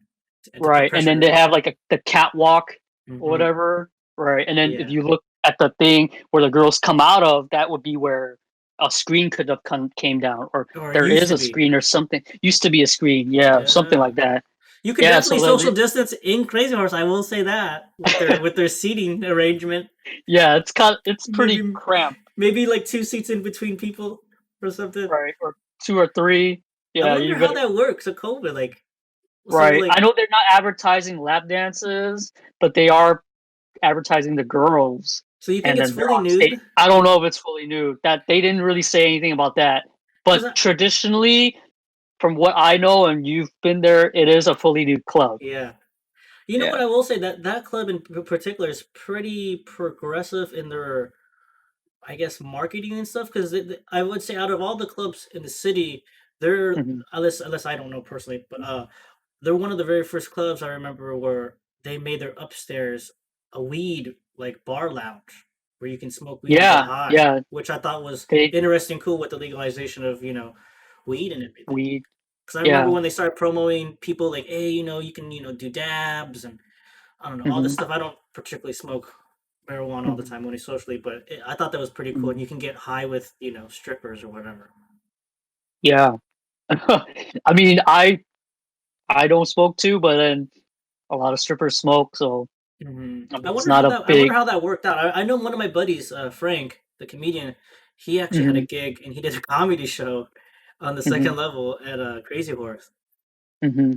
to put Right. And pressure then grip. they have like the catwalk or Hmm. whatever. Right. And then if Yeah. you look at the thing where the girls come out of, that would be where a screen could have came down, or Or it there used is to a be. screen or something. Used to be a screen. Yeah. Something Yeah. like that. You can Yeah. definitely So social distance in Crazy Horse. I will say that with their seating arrangement. yeah, it's pretty Maybe cramped. maybe like two seats in between people or something. Right. Or two or three. I Yeah. wonder You how better. that works. A COVID like so Right. I like know they're not advertising lap dances, but they are advertising the girls, so you think and it's then they're fully on stage. nude? I don't know if it's fully nude. That they didn't really say anything about that. But Because traditionally, from what I know, and you've been there, it is a fully nude club. yeah. You know what Yeah. I will say that club in particular is pretty progressive in their I guess marketing and stuff because I would say out of all the clubs in the city, they're Hmm. unless I don't know personally, but they're one of the very first clubs I remember where they made their upstairs a weed like bar lounge where you can smoke weed and get Yeah. high, Yeah. which I thought was They interesting, cool with the legalization of weed and everything. weed. Because I remember Yeah. when they started promoting people like, hey, you can do dabs and I don't know all this Hmm. stuff. I don't particularly smoke marijuana all the Hmm. time, only socially, but I thought that was pretty cool. Hmm. And you can get high with strippers or whatever. Yeah. I mean, I don't smoke too, but then a lot of strippers smoke, so I mean, it's not a I wonder big. how that worked out. I know one of my buddies, Frank, the comedian. He actually had a Hmm. gig and he did a comedy show on the Hmm. second level at Crazy Horse. Hmm.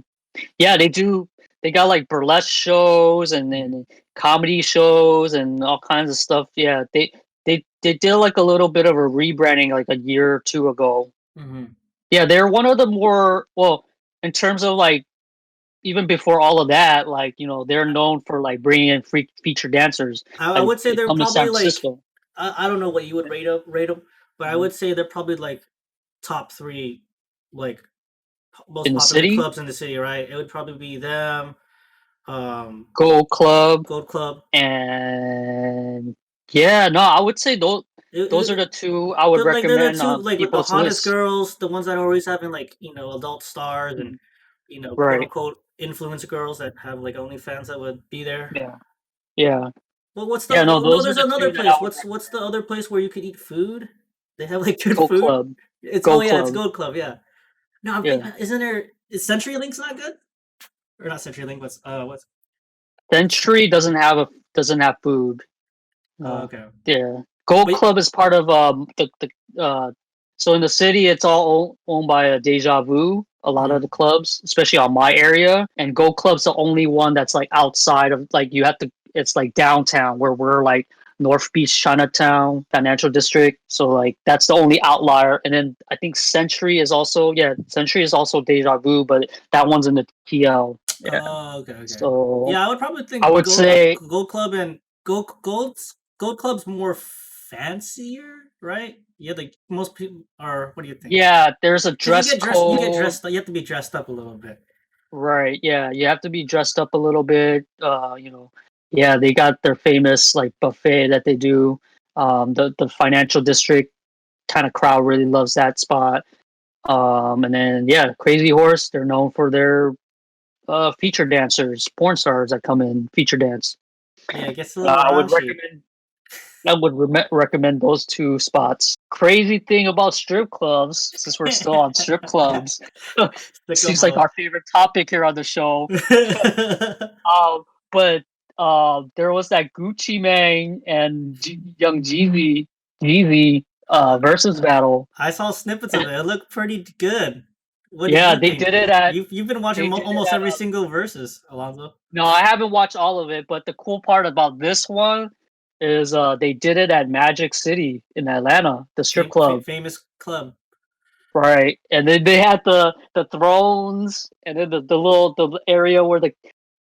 Yeah, they do. They got like burlesque shows and Mm-hmm. then comedy shows and all kinds of stuff. Yeah, they did like a little bit of a rebranding like a year or two ago. Mm-hmm. Yeah, they're one of the more well in terms of like even before all of that, like they're known for like bringing in free feature dancers. I Like would say they they're come to San probably like Francisco I don't know what you would rate them, but I Mhm. would say they're probably like top three like most In the popular city. clubs in the city, right? It would probably be them, um, Gold Club Gold Club. and yeah, no, I would say those are the two I would They're the recommend two on like with the people's hottest lists. girls, the ones that are always having like adult stars and Mhm. quote Right. unquote influencer girls that have like OnlyFans that would be there. Yeah. Yeah. Well, what's the Yeah, no, no? those are There's the another two that I place. would What's the recommend. other place where you could eat food? They have like good Go food. Club. It's Go it's Club. Gold Club. Yeah. No, I'm Yeah. thinking, isn't there? Is CenturyLink's not good or not CenturyLink? What's? Century doesn't have food. Oh, Uh, okay. yeah. Gold But Club is part of the so in the city it's all owned by a Deja Vu. A lot of mm, the clubs, especially on my area, and Gold Club's the only one that's like outside of like you have to. It's like downtown where we're like North Beach, Chinatown, financial district. So like that's the only outlier. And then I think Century is also Deja Vu, but that one's in the TL. Yeah. oh, okay, okay. So Yeah, I would probably I think would say Gold Club and Gold Club's more fancier, right? Yeah, like most people are. What do you think? yeah, there's a Because dress you get code. dressed. You have to be dressed up a little bit. Right. Yeah, you have to be dressed up a little bit. Yeah, they got their famous like buffet that they do. The financial district kind of crowd really loves that spot. And then yeah, Crazy Horse, they're known for their feature dancers, porn stars that come in feature dance. Yeah, it gets a little I would raunchy. recommend those two spots. Crazy thing about strip clubs, since we're still on strip clubs, Stick 'em seems like up. our favorite topic here on the show. But there was that Gucci Mane and Young Jeezy versus battle. I saw snippets of it. It looked pretty good. What did Yeah, you they think? did it at You've been watching they did it almost at every single Versus, Alonzo. no, I haven't watched all of it, but the cool part about this one is they did it at Magic City in Atlanta, the strip club. Famous club. Right. And then they had the thrones and then the little the area where the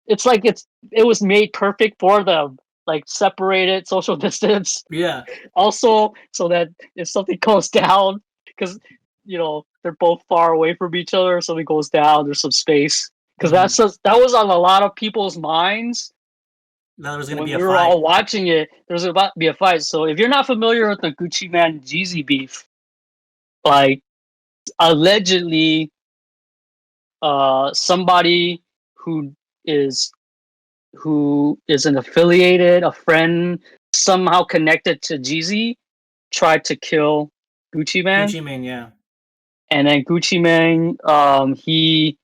it's like it was made perfect for them, like separated social distance. Yeah. Also, so that if something goes down, because they're both far away from each other, if something goes down, there's some space. Because Hmm. that was on a lot of people's minds Now there's gonna when be a we were fight. all watching it. There's about to be a fight. So if you're not familiar with the Gucci Man Jeezy beef, like allegedly, somebody who is an affiliated, a friend, somehow connected to Jeezy, tried to kill Gucci Man, Gucci Mane, yeah. and then Gucci Mane, he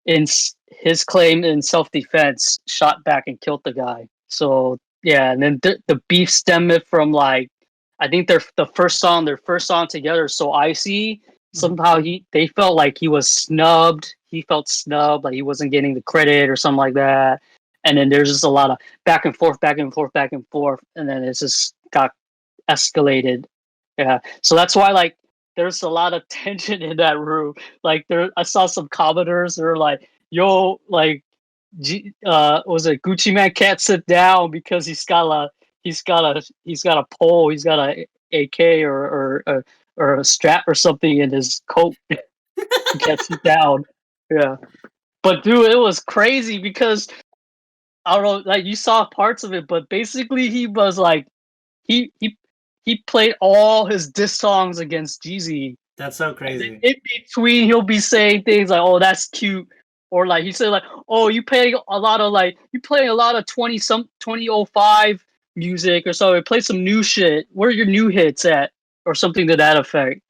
in his claim in self defense, shot back and killed the guy. So yeah, and then the beef stemmed from like I think their first song together, So Icy. Hmm. Somehow they felt like he was snubbed. He felt snubbed, like he wasn't getting the credit or something like that. And then there's just a lot of back and forth, back and forth, back and forth, and then it just got escalated. Yeah, so that's why like there's a lot of tension in that room. Like I saw some commenters that are like, "Yo, like, was it Gucci Man can't sit down because he's got a pole, he's got a AK or a strap or something in his coat. He can't sit down." Yeah, but dude, it was crazy because I don't know, like you saw parts of it, but basically he was like he he he played all his diss songs against Jeezy, That's so and then crazy. in between he'll be saying things like, "Oh, that's cute," or like he said like, "Oh, you playing a lot of 2005 music or so. Play some new shit. Where are your new hits at?" or something to that effect.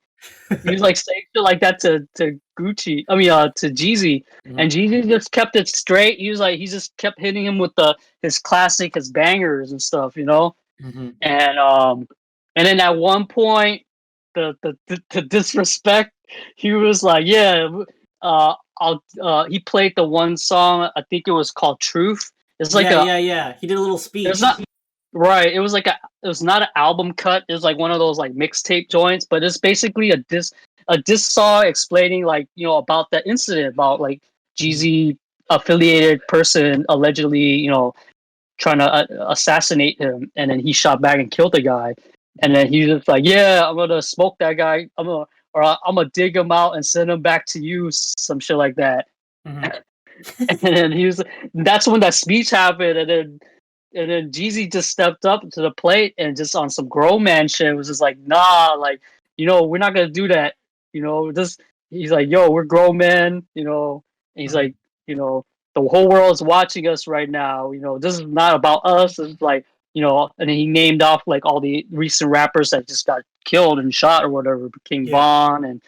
He was like saying shit like that to Gucci. I mean, to Jeezy, Hmm. and Jeezy just kept it straight. He just kept hitting him with his bangers and stuff, Hmm. and and then at one point the disrespect, he was like, yeah, I'll he played the one song, I think it was called Truth. It's like Yeah, a yeah, yeah. He did a little it's speech. not right, it was not an album cut, it was like one of those like mixtape joints, but it's basically a diss song explaining like about the incident, about like Hmm. Jeezy affiliated person allegedly trying to assassinate him, and then he shot back and killed the guy, and Hmm. then he was like, "Yeah, I'm gonna smoke that guy. I'm gonna dig him out and send him back to you, some shit like that." Hmm. And then that's when that speech happened, and then Jeezy just stepped up to the plate and just on some grown man shit was just like, "Nah, like we're not gonna do that." This he's like, "Yo, we're grown men," and he's Hmm. like, you know, "The whole world's watching us right now. This is not about us." It's like, and then he named off like all the recent rappers that just got killed and shot or whatever, King Yeah. Von and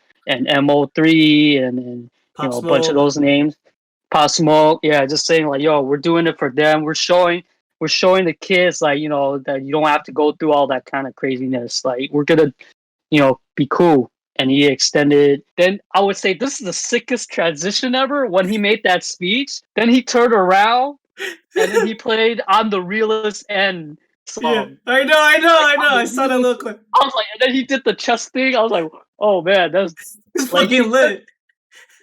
MO3 and Pop a bunch of Smoke. those names. Pop Smoke, yeah, just saying like, "Yo, we're doing it for them. We're showing the kids like that you don't have to go through all that kind of craziness. Like we're gonna be cool." And he extended. Then I would say this is the sickest transition ever when he made that speech. Then he turned around and then he played "On the Realest End" Yeah, song. I know, I know, Like I know. on the I saw that realest. little clip. I was like, and then he did the chest thing. I was like, oh man, that's It's like fucking lit.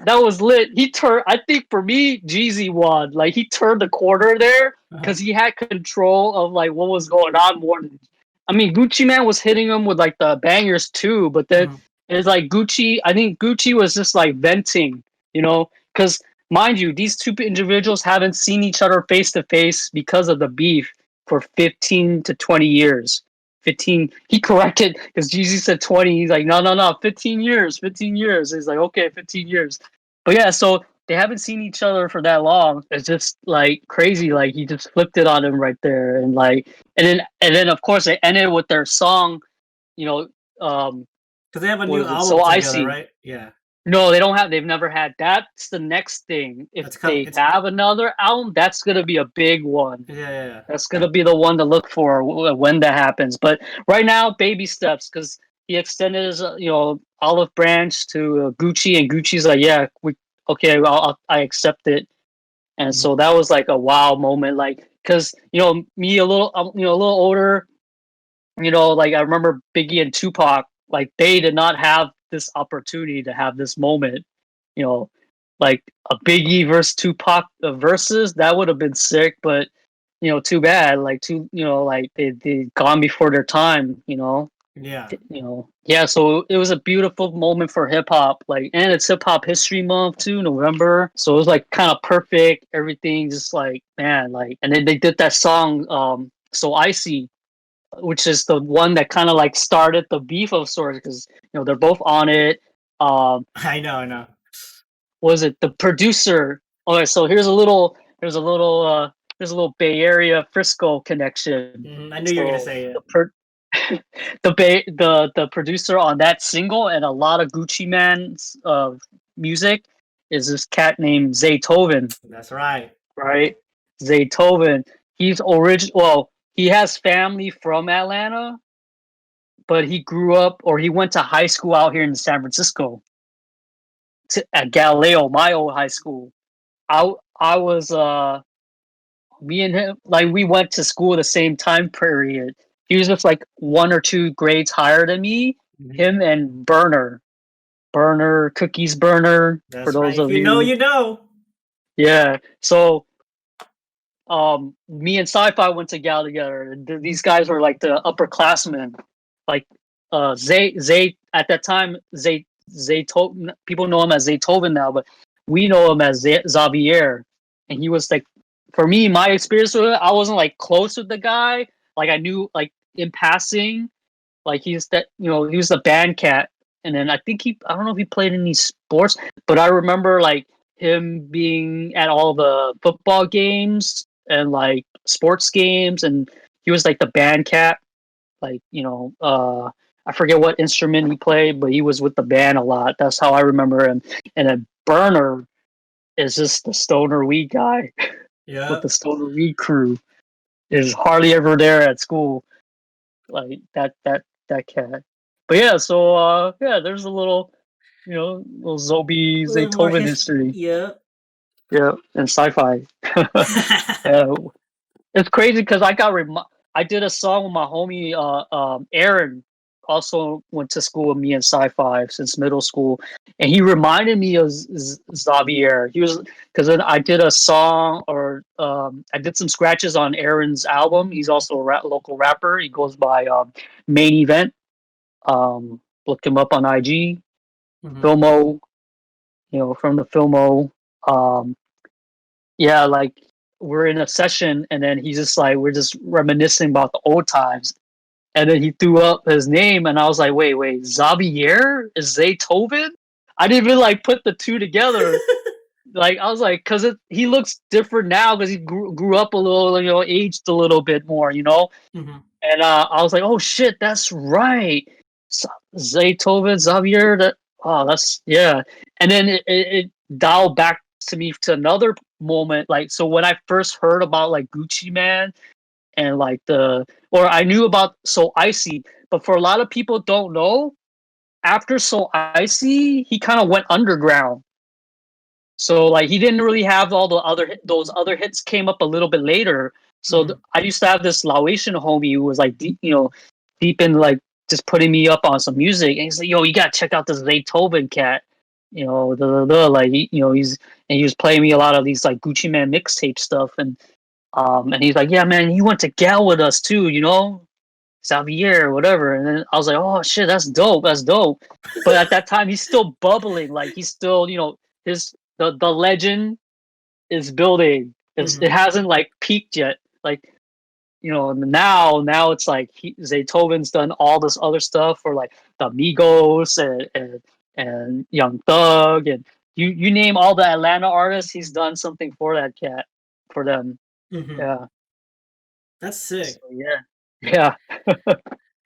that was lit. He turned. I think for me, Jeezy won. Like he turned the corner there Uh-huh. because he had control of like what was going on more than. I mean, Gucci Man was hitting him with like the bangers too, but then Mhm. it's like Gucci. I think Gucci was just like venting, because mind you, these two individuals haven't seen each other face to face because of the beef for 15 to 20 years. 15. He corrected because Jeezy said 20. He's like, no, no, no, 15 years, 15 years. He's like, okay, 15 years. But yeah, so they haven't seen each other for that long. It's just like crazy. Like he just flipped it on him right there, and then of course they ended with their song. You know, Because they have a what new is it? So album together, Icy. right? Yeah. No, they don't have. They've never had. That's the next thing. If That's coming. they It's have another album, that's gonna be a big one. yeah, yeah, yeah. That's gonna be the one to look for when that happens. But right now, baby steps, because he extended his olive branch to Gucci, and Gucci's like, yeah, okay, I accept it. And Mhm. so that was like a wow moment, like because me a little a little older, like I remember Biggie and Tupac, like they did not have this opportunity to have this moment, you know, like a Biggie versus Tupac versus that would have been sick, but too bad, like like they gone before their time, Yeah. yeah. So it was a beautiful moment for hip hop, like, and it's Hip Hop History Month too, November. So it was like kind of perfect, everything just like man, like, and then they did that song, So Icy, which is the one that kind of like started the beef of sorts because they're both on it. I know, I know. Was it the producer? Okay, so there's a little Bay Area Frisco connection. I knew you were gonna So say the it. the producer on that single and a lot of Gucci Man's music is this cat named Zaytoven, That's right. right? Zaytoven. He's original. Well, he has family from Atlanta, but he grew up or he went to high school out here in San Francisco at Galileo, my old high school. I was me and him, like, we went to school the same time period. He was just like one or two grades higher than me. Mhm. Him and Cookies Burner, for That's right. those If of you know, you. you know. Yeah. So me and Sci-Fi went to Gal together. These guys were like the upperclassmen. Like Zay at that time, people know him as Zaytoven now, but we know him as Xavier. And he was like, for me, my experience with it, I wasn't like close with the guy. Like I knew like in passing, like he was the band cat. And then I don't know if he played any sports, but I remember like him being at all the football games and like sports games, and he was like the band cat. Like I forget what instrument he played, but he was with the band a lot. That's how I remember him. And then Burner is just the stoner weed guy with the Yep. stoner weed crew. Is hardly ever there at school. Like that cat. But yeah, so yeah, there's a little little Zobe A little more Zaytoven history. history. Yep. Yeah, and sci-fi. Yeah, it's crazy because I did a song with my homie Aaron. Also went to school with me in sci-fi since middle school, and he reminded me of Xavier. He was because then I did a song or I did some scratches on Aaron's album. He's also a local rapper. He goes by Main Event. Look him up on IG. hmm Filmo, from the Filmo. Um, yeah, like we're in a session, and then he's just like we're just reminiscing about the old times, and then he threw up his name, and I was like, wait, Xavier is Zaytoven? I didn't even like put the two together. Like I was like, because he looks different now because he grew up a little, aged a little bit more, hmm and I was like, oh shit, that's right, Zaytoven, Xavier. That's yeah. And then it dialed back to me to another moment. Like so, when I first heard about like Gucci Man and like or I knew about So Icy, but for a lot of people don't know. After So Icy, he kind of went underground. So like he didn't really have all those other hits came up a little bit later. So hmm I used to have this Laotian homie who was like deep, deep in like just putting me up on some music, and he's like, "Yo, you gotta check out this Beethoven cat." Like he was playing me a lot of these like Gucci Man mixtape stuff, and he's like, "Yeah, man, he went to Gal with us too, Xavier, or whatever." And then I was like, "Oh shit, that's dope." But at that time, he's still bubbling, like he's still, his the legend is building. It hmm hasn't like peaked yet. Like now it's like Zaytoven's done all this other stuff for like the Migos and Young Thug, and you name all the Atlanta artists, he's done something for that cat for them. hmm Yeah. That's So sick. yeah, yeah.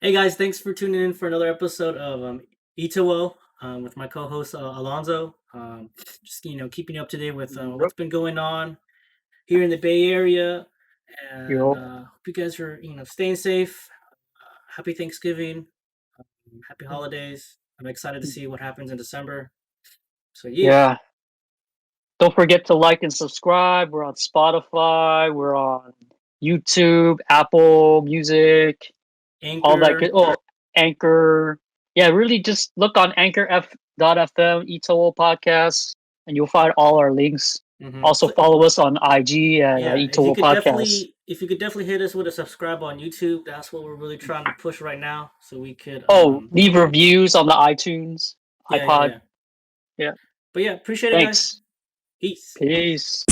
Hey guys, thanks for tuning in for another episode of ETAWO. with my co-host Alonzo. Just keeping you up to date with Yep. what's been going on here in the Bay Area, and Yep. hope you guys are staying safe. Happy Thanksgiving, happy holidays. I'm excited to see what happens in December. So yeah, Yeah. Don't forget to like and subscribe. We're on Spotify. We're on YouTube, Apple Music, all that Anchor. good. Oh, Anchor. Yeah, really just look on anchor.fm, ETAWO podcast, and you'll find all our links. Also follow us on IG at Yeah, ETAWO podcast. if you could definitely hit us with a subscribe on YouTube, that's what we're really trying to push right now, so we could Oh, leave reviews on the iTunes, yeah, yeah, iPod. yeah. Yeah. But yeah, appreciate it, guys. Thanks. Peace. Peace.